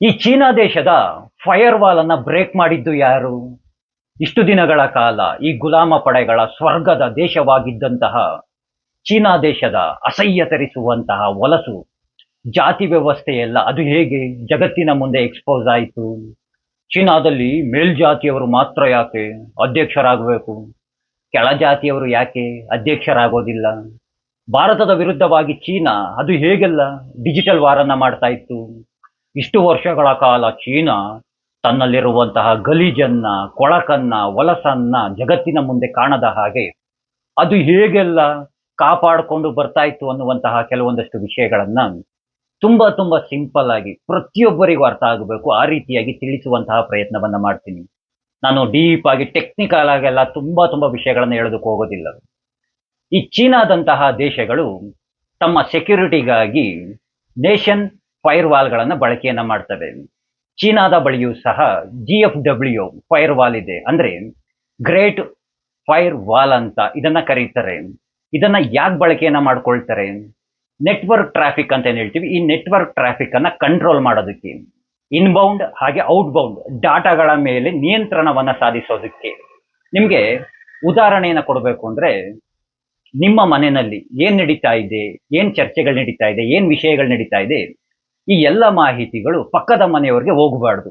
ಈ ಚೀನಾ ದೇಶದ fire wall ಅನ್ನ ಬ್ರೇಕ್ ಮಾಡಿದ್ದು ಯಾರು? ಇಷ್ಟು ದಿನಗಳ ಕಾಲ ಈ ಗುಲಾಮ ಪಡೆಗಳ ಸ್ವರ್ಗದ ದೇಶವಾಗಿದ್ದಂತಹ ಚೀನಾ ದೇಶದ ಅಸಹ್ಯ ತರಿಸುವಂತಹ ವಲಸು ಜಾತಿ ವ್ಯವಸ್ಥೆಯೆಲ್ಲ ಅದು ಹೇಗೆ ಜಗತ್ತಿನ ಮುಂದೆ ಎಕ್ಸ್ಪೋಸ್ ಆಯಿತು? ಚೀನಾದಲ್ಲಿ ಮೇಲ್ಜಾತಿಯವರು ಮಾತ್ರ ಯಾಕೆ ಅಧ್ಯಕ್ಷರಾಗಬೇಕು, ಕೆಳಜಾತಿಯವರು ಯಾಕೆ ಅಧ್ಯಕ್ಷರಾಗೋದಿಲ್ಲ? ಭಾರತದ ವಿರುದ್ಧವಾಗಿ ಚೀನಾ ಅದು ಹೇಗೆಲ್ಲ ಡಿಜಿಟಲ್ ವಾರನ್ನ ಮಾಡ್ತಾ ಇತ್ತು? ಇಷ್ಟು ವರ್ಷಗಳ ಕಾಲ ಚೀನಾ ತನ್ನಲ್ಲಿರುವಂತಹ ಗಲೀಜನ್ನ, ಕೊಳಕನ್ನ, ವಲಸನ್ನ ಜಗತ್ತಿನ ಮುಂದೆ ಕಾಣದ ಹಾಗೆ ಅದು ಹೇಗೆಲ್ಲ ಕಾಪಾಡಿಕೊಂಡು ಬರ್ತಾ ಇತ್ತು ಅನ್ನುವಂತಹ ಕೆಲವೊಂದಷ್ಟು ವಿಷಯಗಳನ್ನ ತುಂಬಾ ತುಂಬಾ ಸಿಂಪಲ್ ಆಗಿ ಪ್ರತಿಯೊಬ್ಬರಿಗೂ ಅರ್ಥ ಆಗಬೇಕು ಆ ರೀತಿಯಾಗಿ ತಿಳಿಸುವಂತಹ ಪ್ರಯತ್ನವನ್ನ ಮಾಡ್ತೀನಿ. ನಾನು ಡೀಪ್ ಆಗಿ ಟೆಕ್ನಿಕಲ್ ಆಗೆಲ್ಲ ತುಂಬಾ ತುಂಬಾ ವಿಷಯಗಳನ್ನ ಹೇಳೋದಕ್ಕೆ ಹೋಗೋದಿಲ್ಲ. ಈ ಚೀನಾದಂತಹ ದೇಶಗಳು ತಮ್ಮ ಸೆಕ್ಯೂರಿಟಿಗಾಗಿ ನೇಷನ್ ಫೈರ್ ವಾಲ್ಗಳನ್ನ ಬಳಕೆಯನ್ನ ಮಾಡ್ತವೆ. ಚೀನಾದ ಬಳಿಯೂ ಸಹ GFW ಫೈರ್ ವಾಲ್ ಇದೆ. ಅಂದ್ರೆ ಗ್ರೇಟ್ ಫೈರ್ ವಾಲ್ ಅಂತ ಇದನ್ನ ಕರೀತಾರೆ. ಇದನ್ನ ಯಾಕೆ ಬಳಕೆಯನ್ನ ಮಾಡ್ಕೊಳ್ತಾರೆ? ನೆಟ್ವರ್ಕ್ ಟ್ರಾಫಿಕ್ ಅಂತ ಏನ್ ಹೇಳ್ತೀವಿ, ಈ ನೆಟ್ವರ್ಕ್ ಟ್ರಾಫಿಕ್ ಅನ್ನ ಕಂಟ್ರೋಲ್ ಮಾಡೋದಕ್ಕೆ, ಇನ್ಬೌಂಡ್ ಹಾಗೆ ಔಟ್ಬೌಂಡ್ ಡಾಟಾಗಳ ಮೇಲೆ ನಿಯಂತ್ರಣವನ್ನ ಸಾಧಿಸೋದಕ್ಕೆ. ನಿಮ್ಗೆ ಉದಾಹರಣೆಯನ್ನ ಕೊಡಬೇಕು ಅಂದ್ರೆ, ನಿಮ್ಮ ಮನೆಯಲ್ಲಿ ಏನ್ ನಡೀತಾ ಇದೆ, ಏನ್ ಚರ್ಚೆಗಳು ನಡೀತಾ ಇದೆ, ಏನ್ ವಿಷಯಗಳು ನಡೀತಾ ಇದೆ, ಈ ಎಲ್ಲ ಮಾಹಿತಿಗಳು ಪಕ್ಕದ ಮನೆಯವರಿಗೆ ಹೋಗಬಾರ್ದು.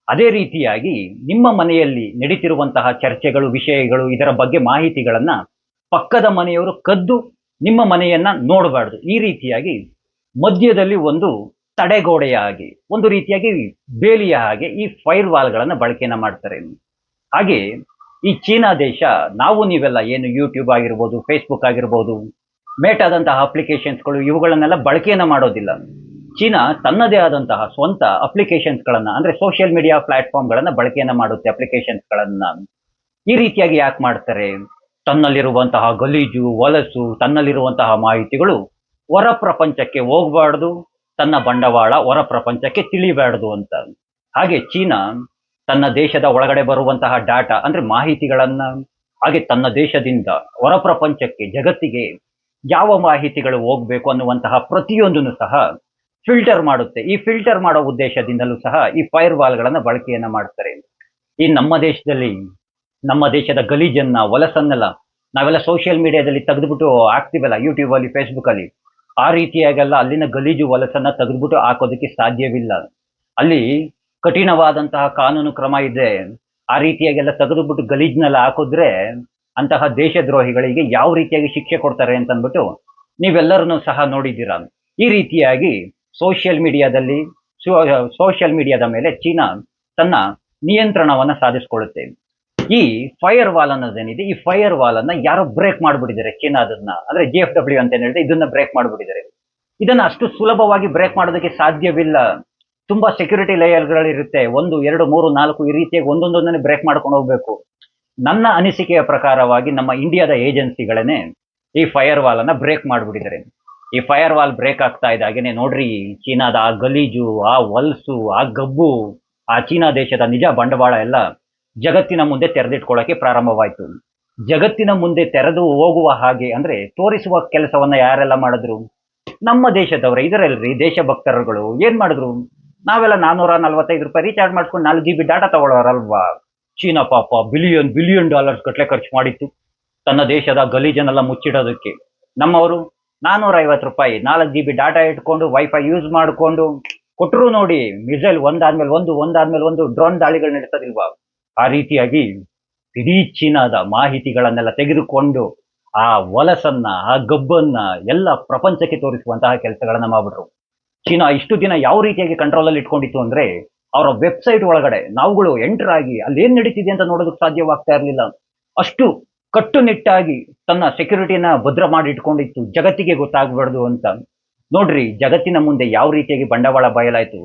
ಅದೇ ರೀತಿಯಾಗಿ ನಿಮ್ಮ ಮನೆಯಲ್ಲಿ ನಡೀತಿರುವಂತಹ ಚರ್ಚೆಗಳು, ವಿಷಯಗಳು, ಇದರ ಬಗ್ಗೆ ಮಾಹಿತಿಗಳನ್ನ ಪಕ್ಕದ ಮನೆಯವರು ಕದ್ದು ನಿಮ್ಮ ಮನೆಯನ್ನ ನೋಡಬಾರ್ದು. ಈ ರೀತಿಯಾಗಿ ಮಧ್ಯದಲ್ಲಿ ಒಂದು ತಡೆಗೋಡೆಯ ಹಾಗೆ, ಒಂದು ರೀತಿಯಾಗಿ ಬೇಲಿಯ ಹಾಗೆ ಈ ಫೈರ್ ವಾಲ್ಗಳನ್ನ ಬಳಕೆಯನ್ನ ಮಾಡ್ತಾರೆ. ಹಾಗೆ ಈ ಚೀನಾ ದೇಶ, ನಾವು ನೀವೆಲ್ಲ ಏನು ಯೂಟ್ಯೂಬ್ ಆಗಿರ್ಬೋದು, ಫೇಸ್ಬುಕ್ ಆಗಿರ್ಬೋದು, ಮೇಟಾದಂತಹ ಅಪ್ಲಿಕೇಶನ್ಸ್ಗಳು ಇವುಗಳನ್ನೆಲ್ಲ ಬಳಕೆಯನ್ನ ಮಾಡೋದಿಲ್ಲ. ಚೀನಾ ತನ್ನದೇ ಆದಂತಹ ಸ್ವಂತ ಅಪ್ಲಿಕೇಶನ್ಸ್ಗಳನ್ನ, ಅಂದ್ರೆ ಸೋಷಿಯಲ್ ಮೀಡಿಯಾ ಪ್ಲಾಟ್ಫಾರ್ಮ್ಗಳನ್ನ ಬಳಕೆಯನ್ನ ಮಾಡುತ್ತೆ. ಅಪ್ಲಿಕೇಶನ್ಸ್ಗಳನ್ನ ಈ ರೀತಿಯಾಗಿ ಯಾಕೆ ಮಾಡ್ತಾರೆ? ತನ್ನಲ್ಲಿರುವಂತಹ ಗಲೀಜು, ವಲಸು, ತನ್ನಲ್ಲಿರುವಂತಹ ಮಾಹಿತಿಗಳು ಹೊರ ಪ್ರಪಂಚಕ್ಕೆ ಹೋಗಬಾರ್ದು, ತನ್ನ ಬಂಡವಾಳ ಹೊರ ಪ್ರಪಂಚಕ್ಕೆ ತಿಳಿಬಾರ್ದು ಅಂತ. ಹಾಗೆ ಚೀನಾ ತನ್ನ ದೇಶದ ಒಳಗಡೆ ಬರುವಂತಹ ಡಾಟಾ ಅಂದ್ರೆ ಮಾಹಿತಿಗಳನ್ನ, ಹಾಗೆ ತನ್ನ ದೇಶದಿಂದ ಹೊರ ಪ್ರಪಂಚಕ್ಕೆ, ಜಗತ್ತಿಗೆ ಯಾವ ಮಾಹಿತಿಗಳು ಹೋಗ್ಬೇಕು ಅನ್ನುವಂತಹ ಪ್ರತಿಯೊಂದನ್ನು ಸಹ ಫಿಲ್ಟರ್ ಮಾಡುತ್ತೆ. ಈ ಫಿಲ್ಟರ್ ಮಾಡೋ ಉದ್ದೇಶದಿಂದಲೂ ಸಹ ಈ ಫೈರ್ ವಾಲ್ಗಳನ್ನ ಬಳಕೆಯನ್ನ ಮಾಡ್ತಾರೆ. ಈ ನಮ್ಮ ದೇಶದಲ್ಲಿ, ನಮ್ಮ ದೇಶದ ಗಲೀಜನ್ನ, ವಲಸನ್ನೆಲ್ಲ ನಾವೆಲ್ಲ ಸೋಷಿಯಲ್ ಮೀಡಿಯಾದಲ್ಲಿ ತೆಗೆದುಬಿಟ್ಟು ಹಾಕ್ತಿವಲ್ಲ, ಯೂಟ್ಯೂಬ್ ಅಲ್ಲಿ, ಫೇಸ್ಬುಕ್ ಅಲ್ಲಿ, ಆ ರೀತಿಯಾಗೆಲ್ಲ ಅಲ್ಲಿನ ಗಲೀಜು ವಲಸನ್ನ ತೆಗೆದುಬಿಟ್ಟು ಹಾಕೋದಕ್ಕೆ ಸಾಧ್ಯವಿಲ್ಲ. ಅಲ್ಲಿ ಕಠಿಣವಾದಂತಹ ಕಾನೂನು ಕ್ರಮ ಇದೆ. ಆ ರೀತಿಯಾಗೆಲ್ಲ ತೆಗೆದುಬಿಟ್ಟು ಗಲೀಜ್ನೆಲ್ಲ ಹಾಕಿದ್ರೆ ಅಂತಹ ದೇಶದ್ರೋಹಿಗಳಿಗೆ ಯಾವ ರೀತಿಯಾಗಿ ಶಿಕ್ಷೆ ಕೊಡ್ತಾರೆ ಅಂತ ಅಂದ್ಬಿಟ್ಟು ನೀವೆಲ್ಲರನ್ನು ಸಹ ನೋಡಿದ್ದೀರಾ. ಈ ರೀತಿಯಾಗಿ ಸೋಷಿಯಲ್ ಮೀಡಿಯಾದಲ್ಲಿ, ಸೋಷಿಯಲ್ ಮೀಡಿಯಾದ ಮೇಲೆ ಚೀನಾ ತನ್ನ ನಿಯಂತ್ರಣವನ್ನ ಸಾಧಿಸಿಕೊಳ್ಳುತ್ತೆ. ಈ ಫೈರ್ ವಾಲ್ ಅನ್ನೋದೇನಿದೆ, ಈ ಫೈರ್ ವಾಲ್ ಅನ್ನ ಯಾರೋ ಬ್ರೇಕ್ ಮಾಡ್ಬಿಟ್ಟಿದ್ದಾರೆ ಚೀನಾದನ್ನ, ಅಂದ್ರೆ GFW ಅಂತ ಏನ್ ಹೇಳಿದ್ರೆ ಇದನ್ನ ಬ್ರೇಕ್ ಮಾಡ್ಬಿಟ್ಟಿದ್ದಾರೆ. ಇದನ್ನ ಅಷ್ಟು ಸುಲಭವಾಗಿ ಬ್ರೇಕ್ ಮಾಡೋದಕ್ಕೆ ಸಾಧ್ಯವಿಲ್ಲ. ತುಂಬಾ ಸೆಕ್ಯೂರಿಟಿ ಲೇಯರ್ಗಳಿರುತ್ತೆ, 1, 2, 3, 4 ಈ ರೀತಿಯಾಗಿ ಒಂದೊಂದನ್ನೇ ಬ್ರೇಕ್ ಮಾಡ್ಕೊಂಡು ಹೋಗ್ಬೇಕು. ನನ್ನ ಅನಿಸಿಕೆಯ ಪ್ರಕಾರವಾಗಿ ನಮ್ಮ ಇಂಡಿಯಾದ ಏಜೆನ್ಸಿಗಳೇನೆ ಈ ಫೈರ್ ವಾಲ್ ಅನ್ನ ಬ್ರೇಕ್ ಮಾಡ್ಬಿಟ್ಟಿದ್ದಾರೆ. ಈ ಫೈರ್ ವಾಲ್ ಬ್ರೇಕ್ ಆಗ್ತಾ ಇದೆ ಹಾಗೇನೆ ನೋಡ್ರಿ, ಚೀನಾದ ಆ ಗಲೀಜು, ಆ ವಲ್ಸು, ಆ ಗಬ್ಬು, ಆ ಚೀನಾ ದೇಶದ ನಿಜ ಬಂಡವಾಳ ಎಲ್ಲ ಜಗತ್ತಿನ ಮುಂದೆ ತೆರೆದಿಟ್ಕೊಳ್ಳೋಕೆ ಪ್ರಾರಂಭವಾಯಿತು. ಜಗತ್ತಿನ ಮುಂದೆ ತೆರೆದು ಹೋಗುವ ಹಾಗೆ ಅಂದ್ರೆ ತೋರಿಸುವ ಕೆಲಸವನ್ನ ಯಾರೆಲ್ಲ ಮಾಡಿದ್ರು? ನಮ್ಮ ದೇಶದವರೇ. ಇದರಲ್ರಿ ದೇಶಭಕ್ತರುಗಳು ಏನ್ ಮಾಡಿದ್ರು? ನಾವೆಲ್ಲ ₹445 ರೀಚಾರ್ಜ್ ಮಾಡ್ಕೊಂಡು 4 GB ಡಾಟಾ ತಗೊಳ್ಳೋರಲ್ವಾ? ಚೀನಾ ಪಾಪ ಬಿಲಿಯನ್ ಬಿಲಿಯನ್ ಡಾಲರ್ಸ್ ಗಟ್ಲೆ ಖರ್ಚು ಮಾಡಿತ್ತು ತನ್ನ ದೇಶದ ಗಲೀಜನ್ನೆಲ್ಲ ಮುಚ್ಚಿಡೋದಕ್ಕೆ. ನಮ್ಮವರು ₹450 4 GB ಡಾಟಾ ಇಟ್ಕೊಂಡು ವೈಫೈ ಯೂಸ್ ಮಾಡಿಕೊಂಡು ಕೊಟ್ಟರು ನೋಡಿ. ಮಿಸೈಲ್ ಒಂದಾದ್ಮೇಲೆ ಒಂದು, ಒಂದಾದ್ಮೇಲೆ ಒಂದು ಡ್ರೋನ್ ದಾಳಿಗಳು ನಡೆಸೋದಿಲ್ವಾ? ಆ ರೀತಿಯಾಗಿ ಇಡೀ ಚೀನಾದ ಮಾಹಿತಿಗಳನ್ನೆಲ್ಲ ತೆಗೆದುಕೊಂಡು ಆ ವಲಸನ್ನ, ಆ ಗಬ್ಬನ್ನ ಎಲ್ಲ ಪ್ರಪಂಚಕ್ಕೆ ತೋರಿಸುವಂತಹ ಕೆಲಸಗಳನ್ನ ಮಾಡ್ಬಿಟ್ರು. ಚೀನಾ ಇಷ್ಟು ದಿನ ಯಾವ ರೀತಿಯಾಗಿ ಕಂಟ್ರೋಲ್ ಅಲ್ಲಿ ಇಟ್ಕೊಂಡಿತ್ತು ಅಂದ್ರೆ, ಅವರ ವೆಬ್ಸೈಟ್ ಒಳಗಡೆ ನಾವುಗಳು ಎಂಟರ್ ಆಗಿ ಅಲ್ಲಿ ಏನ್ ನಡೀತಿದೆ ಅಂತ ನೋಡೋದಕ್ಕೆ ಸಾಧ್ಯವಾಗ್ತಾ ಇರಲಿಲ್ಲ. ಅಷ್ಟು ಕಟ್ಟುನಿಟ್ಟಾಗಿ ತನ್ನ ಸೆಕ್ಯೂರಿಟಿನ ಭದ್ರ ಮಾಡಿ ಇಟ್ಕೊಂಡಿತ್ತು, ಜಗತ್ತಿಗೆ ಗೊತ್ತಾಗಬಾರ್ದು ಅಂತ. ನೋಡ್ರಿ ಜಗತ್ತಿನ ಮುಂದೆ ಯಾವ ರೀತಿಯಾಗಿ ಬಂಡವಾಳ ಬಯಲಾಯ್ತು.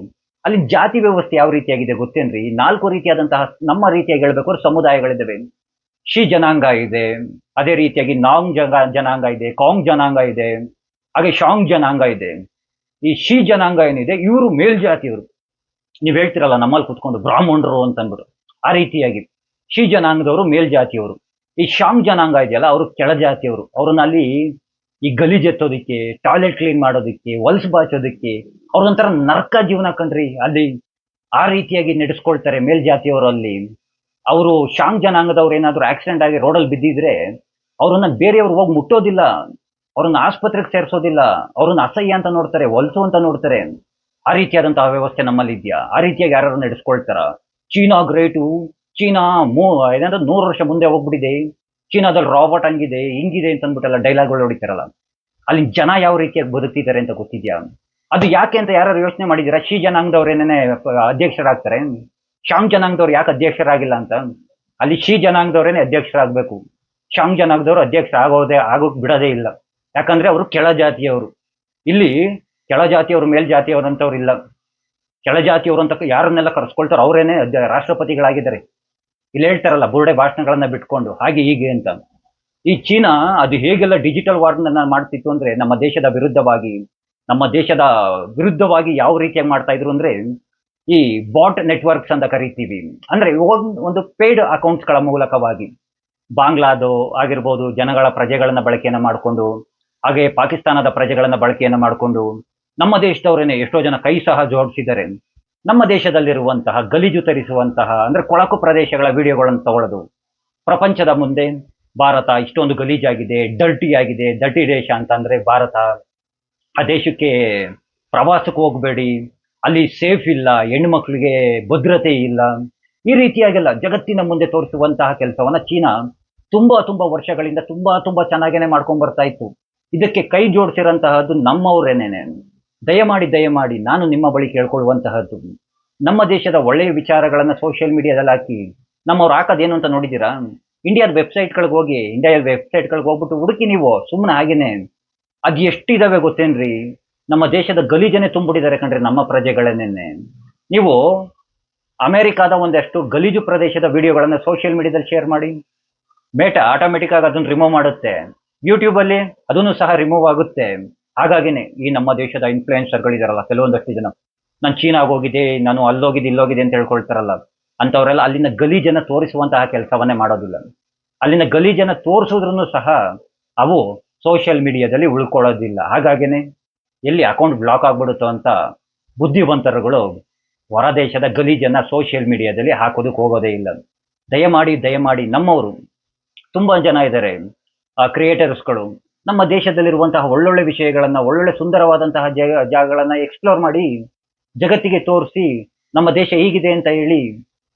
ಅಲ್ಲಿ ಜಾತಿ ವ್ಯವಸ್ಥೆ ಯಾವ ರೀತಿಯಾಗಿದೆ ಗೊತ್ತೇನ್ರಿ? 4 ರೀತಿಯಾದಂತಹ, ನಮ್ಮ ರೀತಿಯಾಗಿ ಹೇಳ್ಬೇಕಾದ್ರೆ ಸಮುದಾಯಗಳಿದ್ದಾವೆ. ಶಿ ಜನಾಂಗ ಇದೆ, ಅದೇ ರೀತಿಯಾಗಿ ನಾಂಗ್ ಜನಾಂಗ ಇದೆ, ಕಾಂಗ್ ಜನಾಂಗ ಇದೆ, ಹಾಗೆ ಶಾಂಗ್ ಜನಾಂಗ ಇದೆ. ಈ ಶಿ ಜನಾಂಗ ಏನಿದೆ ಇವರು ಮೇಲ್ಜಾತಿಯವರು. ನೀವ್ ಹೇಳ್ತಿರಲ್ಲ ನಮ್ಮಲ್ಲಿ ಕುತ್ಕೊಂಡು ಬ್ರಾಹ್ಮಣರು ಅಂತ ಅಂದ್ಬಿಟ್ಟು, ಆ ರೀತಿಯಾಗಿ ಶಿ ಜನಾಂಗದವರು ಮೇಲ್ಜಾತಿಯವರು. ಈ ಶಾಂಗ್ ಜನಾಂಗ ಇದೆಯಲ್ಲ ಅವರು ಕೆಳಜಾತಿಯವರು. ಅವ್ರನ್ನ ಅಲ್ಲಿ ಈ ಗಲೀಜ್ ಎತ್ತೋದಿಕ್ಕೆ, ಟಾಯ್ಲೆಟ್ ಕ್ಲೀನ್ ಮಾಡೋದಿಕ್ಕೆ, ಹೊಲ್ಸ್ ಬಾಚೋದಿಕ್ಕೆ, ಅವ್ರದೊಂಥರ ನರ್ಕ ಜೀವನ ಕಣ್ರಿ ಅಲ್ಲಿ. ಆ ರೀತಿಯಾಗಿ ನಡೆಸ್ಕೊಳ್ತಾರೆ ಮೇಲ್ಜಾತಿಯವರು ಅಲ್ಲಿ. ಅವರು ಶಾಂಗ್ ಜನಾಂಗದವ್ರು ಏನಾದ್ರು ಆಕ್ಸಿಡೆಂಟ್ ಆಗಿ ರೋಡಲ್ಲಿ ಬಿದ್ದಿದ್ರೆ ಅವ್ರನ್ನ ಬೇರೆಯವ್ರು ಹೋಗಿ ಮುಟ್ಟೋದಿಲ್ಲ, ಅವ್ರನ್ನ ಆಸ್ಪತ್ರೆಗೆ ಸೇರಿಸೋದಿಲ್ಲ, ಅವ್ರನ್ನ ಅಸಹ್ಯ ಅಂತ ನೋಡ್ತಾರೆ, ಹೊಲಸು ಅಂತ ನೋಡ್ತಾರೆ. ಆ ರೀತಿಯಾದಂತಹ ವ್ಯವಸ್ಥೆ ನಮ್ಮಲ್ಲಿ ಇದೆಯಾ? ಆ ರೀತಿಯಾಗಿ ಯಾರು ನಡೆಸ್ಕೊಳ್ತಾರ? ಚೀನಾ ಗ್ರೇಟು, ಚೀನಾ ಏನಾದ್ರು 100 ವರ್ಷ ಮುಂದೆ ಹೋಗ್ಬಿಟ್ಟಿದೆ, ಚೀನಾದಲ್ಲಿ ರಾಬರ್ಟ್ ಹಂಗಿದೆ ಹಿಂಗಿದೆ ಅಂತ ಅಂದ್ಬಿಟ್ಟೆಲ್ಲ ಡೈಲಾಗ್ಗಳು ಹೊಡಿತಾರಲ್ಲ. ಅಲ್ಲಿ ಜನ ಯಾವ ರೀತಿಯಾಗಿ ಬದುಕ್ತಿದ್ದಾರೆ ಅಂತ ಗೊತ್ತಿದ್ಯಾ? ಅದು ಯಾಕೆ ಅಂತ ಯಾರು ಯೋಚನೆ ಮಾಡಿದ್ದೀರಾ? ಶಿ ಜನಾಂಗದವ್ರೇನೇ ಅಧ್ಯಕ್ಷರಾಗ್ತಾರೆ, ಶಾಂಗ್ ಜನಾಂಗದವ್ರು ಯಾಕೆ ಅಧ್ಯಕ್ಷರಾಗಿಲ್ಲ ಅಂತ? ಅಲ್ಲಿ ಶಿ ಜನಾಂಗದವ್ರೇನೆ ಅಧ್ಯಕ್ಷರಾಗಬೇಕು. ಶಾಂಗ್ ಜನಾಂಗದವರು ಅಧ್ಯಕ್ಷ ಆಗೋಕ್ ಬಿಡೋದೇ ಇಲ್ಲ. ಯಾಕಂದ್ರೆ ಅವರು ಕೆಳ ಜಾತಿಯವರು. ಇಲ್ಲಿ ಕೆಳ ಜಾತಿಯವರು ಮೇಲ್ಜಾತಿಯವರು ಅಂತವ್ರು ಇಲ್ಲ. ಕೆಳ ಜಾತಿಯವರು ಅಂತ ಯಾರನ್ನೆಲ್ಲ ಕರೆಸ್ಕೊಳ್ತಾರೋ ಅವರೇನೆ ರಾಷ್ಟ್ರಪತಿಗಳಾಗಿದ್ದಾರೆ. ಇಲ್ಲಿ ಹೇಳ್ತಾರಲ್ಲ ಬುರುಡೆ ಭಾಷಣಗಳನ್ನ ಬಿಟ್ಕೊಂಡು ಹಾಗೆ ಹೀಗೆ ಅಂತ. ಈ ಚೀನಾ ಅದು ಹೇಗೆಲ್ಲ ಡಿಜಿಟಲ್ ವಾರ್ನ ಮಾಡ್ತಿತ್ತು ಅಂದ್ರೆ ನಮ್ಮ ದೇಶದ ವಿರುದ್ಧವಾಗಿ ಯಾವ ರೀತಿಯಾಗಿ ಮಾಡ್ತಾ ಇದ್ರು ಅಂದ್ರೆ, ಈ ಬಾಟ್ ನೆಟ್ವರ್ಕ್ಸ್ ಅಂತ ಕರಿತೀವಿ. ಅಂದ್ರೆ ಒಂದು ಪೇಯ್ಡ್ ಅಕೌಂಟ್ಸ್ಗಳ ಮೂಲಕವಾಗಿ ಬಾಂಗ್ಲಾದು ಆಗಿರ್ಬೋದು ಜನಗಳ ಪ್ರಜೆಗಳನ್ನ ಬಳಕೆಯನ್ನ ಮಾಡಿಕೊಂಡು, ಹಾಗೆ ಪಾಕಿಸ್ತಾನದ ಪ್ರಜೆಗಳನ್ನ ಬಳಕೆಯನ್ನ ಮಾಡಿಕೊಂಡು ನಮ್ಮ ದೇಶದವರೇನೆ ಎಷ್ಟೋ ಜನ ಕೈ ಸಹ ಜೋಡಿಸಿದ್ದಾರೆ. ನಮ್ಮ ದೇಶದಲ್ಲಿರುವಂತಹ ಗಲೀಜು ತರಿಸುವಂತಹ ಅಂದ್ರೆ ಕೊಳಕು ಪ್ರದೇಶಗಳ ವಿಡಿಯೋಗಳನ್ನು ತಗೊಳ್ಳೋದು. ಪ್ರಪಂಚದ ಮುಂದೆ ಭಾರತ ಇಷ್ಟೊಂದು ಗಲೀಜಾಗಿದೆ, ಡರ್ಟಿ ದೇಶ ಅಂತ ಅಂದ್ರೆ ಭಾರತ. ಆ ದೇಶಕ್ಕೆ ಪ್ರವಾಸಕ್ಕೆ ಹೋಗಬೇಡಿ, ಅಲ್ಲಿ ಸೇಫ್ ಇಲ್ಲ, ಹೆಣ್ಮಕ್ಳಿಗೆ ಭದ್ರತೆ ಇಲ್ಲ, ಈ ರೀತಿಯಾಗೆಲ್ಲ ಜಗತ್ತಿನ ಮುಂದೆ ತೋರಿಸುವಂತಹ ಕೆಲಸವನ್ನ ಚೀನಾ ತುಂಬಾ ವರ್ಷಗಳಿಂದ ತುಂಬಾ ಚೆನ್ನಾಗೇನೆ ಮಾಡ್ಕೊಂಡ್ ಬರ್ತಾ ಇತ್ತು. ಇದಕ್ಕೆ ಕೈ ಜೋಡಿಸಿರಂತಹದ್ದು ನಮ್ಮವರೇನೇನೆ. ದಯಮಾಡಿ ನಾನು ನಿಮ್ಮ ಬಳಿ ಕೇಳ್ಕೊಳ್ಳುವಂತಹದ್ದು, ನಮ್ಮ ದೇಶದ ಒಳ್ಳೆಯ ವಿಚಾರಗಳನ್ನ ಸೋಷಿಯಲ್ ಮೀಡಿಯಾದಲ್ಲಿ ಹಾಕಿ ನಮ್ಮವ್ರು ಹಾಕೋದೇನು ಅಂತ ನೋಡಿದ್ದೀರಾ? ಇಂಡಿಯಾದ ವೆಬ್ಸೈಟ್ಗಳಿಗೆ ಹೋಗ್ಬಿಟ್ಟು ಹುಡುಕಿ ನೀವು ಸುಮ್ಮನೆ ಹಾಗೇನೆ. ಅದು ಎಷ್ಟಿದಾವೆ ಗೊತ್ತೇನ್ರಿ? ನಮ್ಮ ದೇಶದ ಗಲೀಜನೆ ತುಂಬಿಡಿದ್ದಾರೆ ಕಣ್ರಿ ನಮ್ಮ ಪ್ರಜೆಗಳನ್ನೇನೆ. ನೀವು ಅಮೆರಿಕಾದ ಒಂದಷ್ಟು ಗಲೀಜು ಪ್ರದೇಶದ ವಿಡಿಯೋಗಳನ್ನ ಸೋಷಿಯಲ್ ಮೀಡಿಯಾದಲ್ಲಿ ಶೇರ್ ಮಾಡಿ, ಮೇಟಾ ಆಟೋಮೆಟಿಕ್ ಆಗಿ ಅದನ್ನು ರಿಮೂವ್ ಮಾಡುತ್ತೆ. ಯೂಟ್ಯೂಬ್ ಅಲ್ಲಿ ಅದನ್ನು ಸಹ ರಿಮೂವ್ ಆಗುತ್ತೆ. ಹಾಗಾಗಿನೇ ಈ ನಮ್ಮ ದೇಶದ ಇನ್ಫ್ಲೂಯೆನ್ಸರ್ಗಳಿದಾರಲ್ಲ ಕೆಲವೊಂದಷ್ಟು ಜನ, ನಾನು ಚೀನಾಗ್ ಹೋಗಿದ್ದೆ, ನಾನು ಇಲ್ಲೋಗಿದ್ದೆ ಅಂತ ಹೇಳ್ಕೊಳ್ತಾರಲ್ಲ, ಅಂತವರೆಲ್ಲ ಅಲ್ಲಿನ ಗಲೀಜನ್ನ ತೋರಿಸುವಂತಹ ಕೆಲಸವನ್ನೇ ಮಾಡೋದಿಲ್ಲ. ಅಲ್ಲಿನ ಗಲೀಜನ್ನ ತೋರಿಸಿದ್ರು ಸಹ ಅವು ಸೋಷಿಯಲ್ ಮೀಡಿಯಾದಲ್ಲಿ ಉಳ್ಕೊಳ್ಳೋದಿಲ್ಲ. ಹಾಗಾಗಿನೇ ಎಲ್ಲಿ ಅಕೌಂಟ್ ಬ್ಲಾಕ್ ಆಗ್ಬಿಡುತ್ತೋ ಅಂತ ಬುದ್ಧಿವಂತರುಗಳು ಹೊರ ದೇಶದ ಗಲೀಜನ್ನ ಸೋಷಿಯಲ್ ಮೀಡಿಯಾದಲ್ಲಿ ಹಾಕೋದಕ್ಕೆ ಹೋಗೋದೇ ಇಲ್ಲ. ದಯಮಾಡಿ ನಮ್ಮವರು ತುಂಬಾ ಜನ ಇದ್ದಾರೆ, ಕ್ರಿಯೇಟರ್ಸ್ಗಳು ನಮ್ಮ ದೇಶದಲ್ಲಿರುವಂತಹ ಒಳ್ಳೊಳ್ಳೆ ವಿಷಯಗಳನ್ನ, ಒಳ್ಳೊಳ್ಳೆ ಸುಂದರವಾದಂತಹ ಜಾಗಗಳನ್ನ ಎಕ್ಸ್ಪ್ಲೋರ್ ಮಾಡಿ ಜಗತ್ತಿಗೆ ತೋರಿಸಿ ನಮ್ಮ ದೇಶ ಹೀಗಿದೆ ಅಂತ ಹೇಳಿ.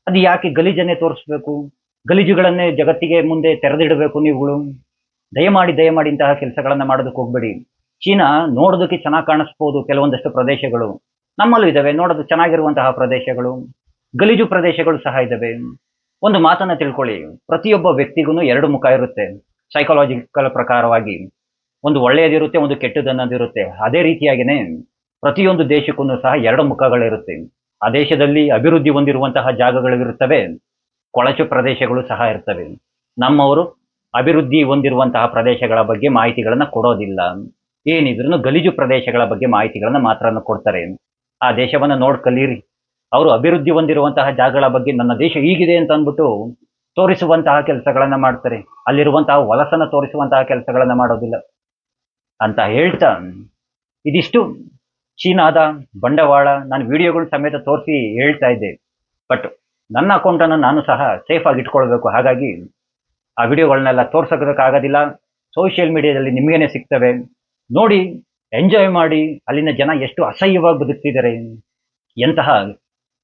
ಅದು ಯಾಕೆ ಗಲೀಜನ್ನೇ ತೋರಿಸ್ಬೇಕು? ಗಲೀಜುಗಳನ್ನೇ ಜಗತ್ತಿಗೆ ಮುಂದೆ ತೆರೆದಿಡಬೇಕು ನೀವುಗಳು? ದಯಮಾಡಿ ಇಂತಹ ಕೆಲಸಗಳನ್ನ ಮಾಡೋದಕ್ಕೆ ಹೋಗ್ಬೇಡಿ. ಚೀನಾ ನೋಡೋದಕ್ಕೆ ಚೆನ್ನಾಗಿ ಕಾಣಿಸ್ಬೋದು ಕೆಲವೊಂದಷ್ಟು ಪ್ರದೇಶಗಳು, ನಮ್ಮಲ್ಲೂ ಇದಾವೆ ನೋಡೋದು ಚೆನ್ನಾಗಿರುವಂತಹ ಪ್ರದೇಶಗಳು, ಗಲೀಜು ಪ್ರದೇಶಗಳು ಸಹ ಇದಾವೆ. ಒಂದು ಮಾತನ್ನ ತಿಳ್ಕೊಳ್ಳಿ, ಪ್ರತಿಯೊಬ್ಬ ವ್ಯಕ್ತಿಗೂ 2 ಮುಖ ಇರುತ್ತೆ. ಸೈಕಾಲಜಿಕಲ್ ಪ್ರಕಾರವಾಗಿ ಒಂದು ಒಳ್ಳೆಯದಿರುತ್ತೆ, ಒಂದು ಕೆಟ್ಟದನ್ನದಿರುತ್ತೆ. ಅದೇ ರೀತಿಯಾಗಿನೇ ಪ್ರತಿಯೊಂದು ದೇಶಕ್ಕೂ ಸಹ 2 ಮುಖಗಳಿರುತ್ತೆ. ಆ ದೇಶದಲ್ಲಿ ಅಭಿವೃದ್ಧಿ ಹೊಂದಿರುವಂತಹ ಜಾಗಗಳಿರುತ್ತವೆ, ಕೊಳಚು ಪ್ರದೇಶಗಳು ಸಹ ಇರ್ತವೆ. ನಮ್ಮವರು ಅಭಿವೃದ್ಧಿ ಹೊಂದಿರುವಂತಹ ಪ್ರದೇಶಗಳ ಬಗ್ಗೆ ಮಾಹಿತಿಗಳನ್ನ ಕೊಡೋದಿಲ್ಲ. ಏನಿದ್ರು ಗಲೀಜು ಪ್ರದೇಶಗಳ ಬಗ್ಗೆ ಮಾಹಿತಿಗಳನ್ನ ಮಾತ್ರ ಕೊಡ್ತಾರೆ. ಆ ದೇಶವನ್ನ ನೋಡ್ ಕಲೀರಿ. ಅವರು ಅಭಿವೃದ್ಧಿ ಹೊಂದಿರುವಂತಹ ಜಾಗಗಳ ಬಗ್ಗೆ ನನ್ನ ದೇಶ ಹೀಗಿದೆ ಅಂತ ಅಂದ್ಬಿಟ್ಟು ತೋರಿಸುವಂತಹ ಕೆಲಸಗಳನ್ನ ಮಾಡ್ತಾರೆ. ಅಲ್ಲಿರುವಂತಹ ಹೊಲಸನ್ನ ತೋರಿಸುವಂತಹ ಕೆಲಸಗಳನ್ನ ಮಾಡೋದಿಲ್ಲ ಅಂತ ಹೇಳ್ತಾ, ಇದಿಷ್ಟು ಚೀನಾದ ಬಂಡವಾಳ ನಾನು ವಿಡಿಯೋಗಳು ಸಮೇತ ತೋರಿಸಿ ಹೇಳ್ತಾ ಇದ್ದೆ. ಬಟ್ ನನ್ನ ಅಕೌಂಟನ್ನು ನಾನು ಸಹ ಸೇಫ್ ಆಗಿ ಇಟ್ಕೊಳ್ಬೇಕು. ಹಾಗಾಗಿ ಆ ವಿಡಿಯೋಗಳನ್ನೆಲ್ಲ ತೋರ್ಸೋದಕ್ಕಾಗೋದಿಲ್ಲ. ಸೋಷಿಯಲ್ ಮೀಡಿಯಾದಲ್ಲಿ ನಿಮಗೇನೆ ಸಿಗ್ತವೆ, ನೋಡಿ, ಎಂಜಾಯ್ ಮಾಡಿ. ಅಲ್ಲಿನ ಜನ ಎಷ್ಟು ಅಸಹ್ಯವಾಗಿ ಬದುಕ್ತಿದ್ದಾರೆ, ಎಂತಹ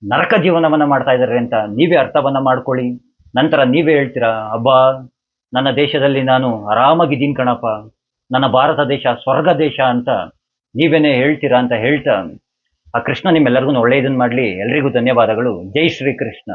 ನರಕ ಜೀವನವನ್ನ ಮಾಡ್ತಾ ಇದ್ದಾರೆ ಅಂತ ನೀವೇ ಅರ್ಥವನ್ನ ಮಾಡ್ಕೊಳ್ಳಿ. ನಂತರ ನೀವೇ ಹೇಳ್ತೀರಾ, ಅಬ್ಬಾ ನನ್ನ ದೇಶದಲ್ಲಿ ನಾನು ಆರಾಮಾಗಿದ್ದೀನಿ ಕಣಪ್ಪ, ನನ್ನ ಭಾರತ ದೇಶ ಸ್ವರ್ಗ ದೇಶ ಅಂತ ನೀವೇನೇ ಹೇಳ್ತೀರಾ ಅಂತ ಹೇಳ್ತಾ, ಆ ಕೃಷ್ಣ ನಿಮ್ಮೆಲ್ಲರಿಗೂ ಒಳ್ಳೆಯದನ್ನ ಮಾಡಲಿ. ಎಲ್ರಿಗೂ ಧನ್ಯವಾದಗಳು. ಜೈ ಶ್ರೀ ಕೃಷ್ಣ.